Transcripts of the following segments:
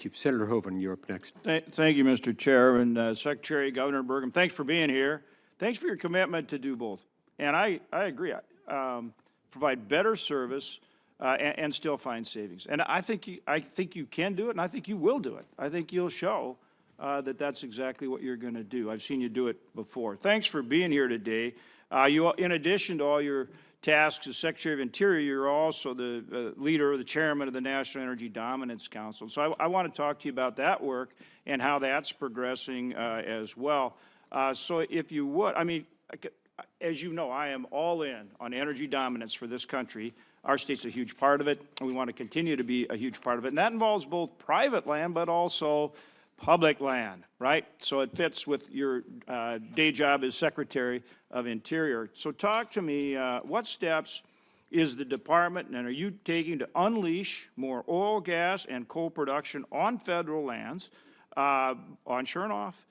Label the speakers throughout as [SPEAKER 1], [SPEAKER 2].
[SPEAKER 1] Thank you. Senator Hoeven, you're up next.
[SPEAKER 2] Thank you, Mr. Chair. And Secretary Governor Burgum, thanks for being here. Thanks for your commitment to do both. And I agree. Provide better service and still find savings. And I think you can do it, and I think you will do it. I think you'll show that that's exactly what you're going to do. I've seen you do it before. Thanks for being here today. In addition to all your tasks as Secretary of Interior, you're also the leader or the chairman of the National Energy Dominance Council. So I want to talk to you about that work and how that's progressing as well. So if you would, I mean, as you know, I am all in on energy dominance for this country. Our state's a huge part of it, and we want to continue to be a huge part of it. And that involves both private land, but also public land, right? So it fits with your day job as Secretary of Interior. So talk to me, what steps is the department and are you taking to unleash more oil, gas, and coal production on federal lands, onshore and off,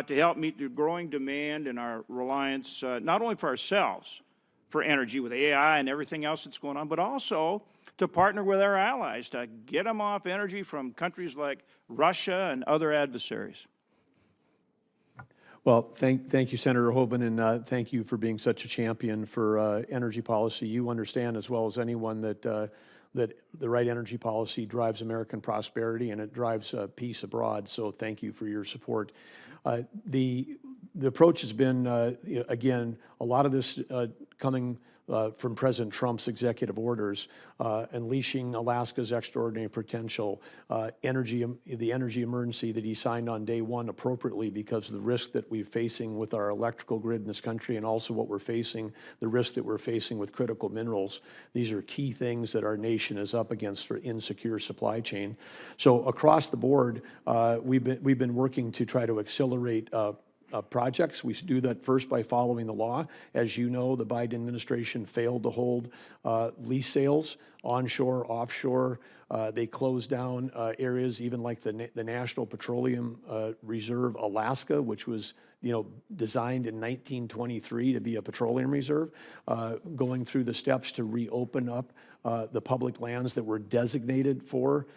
[SPEAKER 2] to help meet the growing demand and our reliance, not only for ourselves, for energy with AI and everything else that's going on, but also to partner with our allies to get them off energy from countries like Russia and other adversaries?
[SPEAKER 3] Well, thank you, Senator Hoeven, and thank you for being such a champion for energy policy. You understand as well as anyone that that the right energy policy drives American prosperity and it drives peace abroad. So thank you for your support. The approach has been, again, a lot of this coming from President Trump's executive orders, unleashing Alaska's extraordinary potential, the energy emergency that he signed on day one appropriately because of the risk that we're facing with our electrical grid in this country and also what we're facing, the risk that we're facing with critical minerals. These are key things that our nation is up against for insecure supply chain. So across the board, we've been working to try to accelerate projects. We do that first by following the law. As you know, the Biden administration failed to hold lease sales onshore, offshore. They closed down areas even like the National Petroleum Reserve Alaska, which was designed in 1923 to be a petroleum reserve, going through the steps to reopen up the public lands that were designated for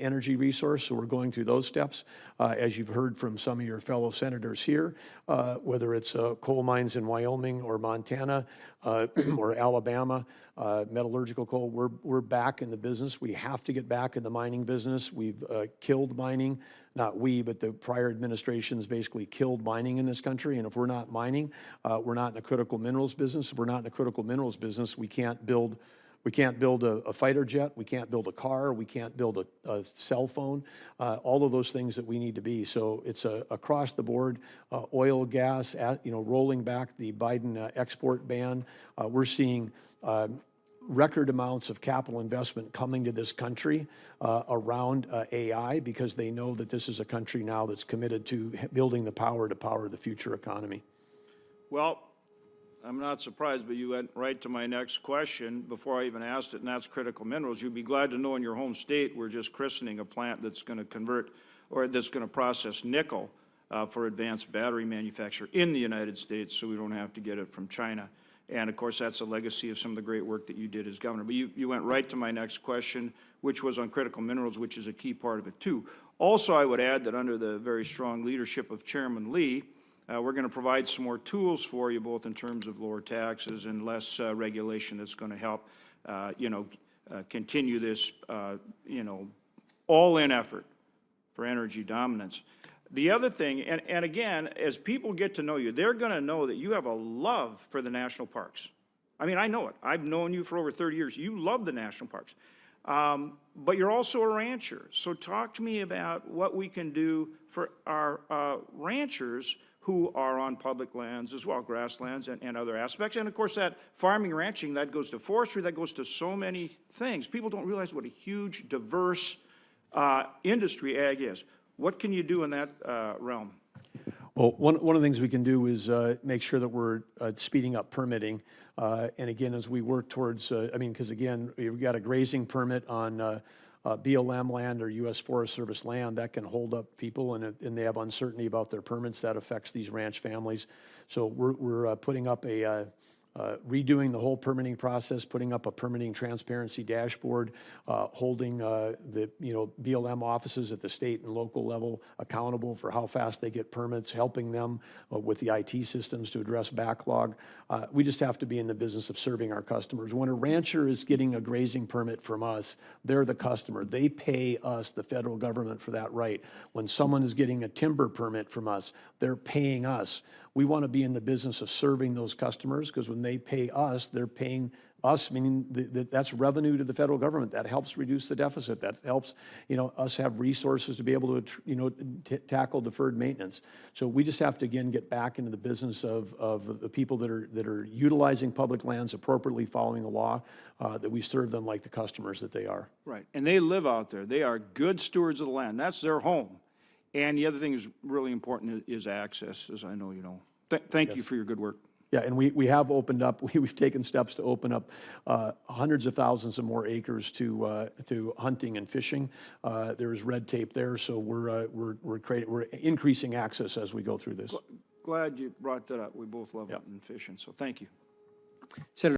[SPEAKER 3] energy resource. So we're going through those steps. As you've heard from some of your fellow senators here, whether it's coal mines in Wyoming or Montana or Alabama, metallurgical coal, we're back in the business. We have to get back in the mining business. We've killed mining. Not we, but the prior administrations basically killed mining in this country. And if we're not mining, we're not in the critical minerals business. If we're not in the critical minerals business, we can't build a fighter jet, we can't build a car, we can't build a cell phone, all of those things that we need to be. So it's across the board, oil, gas, rolling back the Biden export ban. We're seeing record amounts of capital investment coming to this country around AI because they know that this is a country now that's committed to building the power to power the future economy.
[SPEAKER 2] Well, I'm not surprised, but you went right to my next question before I even asked it, and that's critical minerals. You'd be glad to know in your home state we're just christening a plant that's going to convert or that's going to process nickel for advanced battery manufacture in the United States so we don't have to get it from China. And, of course, that's a legacy of some of the great work that you did as governor. But you went right to my next question, which was on critical minerals, which is a key part of it, too. Also, I would add that under the very strong leadership of Chairman Lee, we're going to provide some more tools for you, both in terms of lower taxes and less regulation that's going to help, continue this, all-in effort for energy dominance. The other thing, and again, as people get to know you, they're going to know that you have a love for the national parks. I mean, I know it. I've known you for over 30 years. You love the national parks. But you're also a rancher. So talk to me about what we can do for our ranchers who are on public lands as well, grasslands and other aspects. And, of course, that farming, ranching, that goes to forestry, that goes to so many things. People don't realize what a huge, diverse industry ag is. What can you do in that realm?
[SPEAKER 3] Well, one of the things we can do is make sure that we're speeding up permitting. And, again, as we work towards, because, again, we've got a grazing permit on BLM land or U.S. Forest Service land that can hold up people, and they have uncertainty about their permits. That affects these ranch families. So we're putting up a redoing the whole permitting process, putting up a permitting transparency dashboard, holding the BLM offices at the state and local level accountable for how fast they get permits, helping them with the IT systems to address backlog. We just have to be in the business of serving our customers. When a rancher is getting a grazing permit from us, they're the customer. They pay us, the federal government, for that right. When someone is getting a timber permit from us, they're paying us. We want to be in the business of serving those customers, because when they pay us, they're paying us, meaning that's revenue to the federal government. That helps reduce the deficit. That helps, us have resources to be able to, tackle deferred maintenance. So we just have to, again, get back into the business of the people that are utilizing public lands appropriately, following the law, that we serve them like the customers that they are.
[SPEAKER 2] Right, and they live out there. They are good stewards of the land. That's their home. And the other thing is really important is access, as I know you know. Thank you for your good work.
[SPEAKER 3] Yeah, and we have opened up, we've taken steps to open up hundreds of thousands of more acres to hunting and fishing. There's red tape there, so we're increasing access as we go through this.
[SPEAKER 2] Glad you brought that up. We both love hunting and fishing, so thank you.
[SPEAKER 1] Senator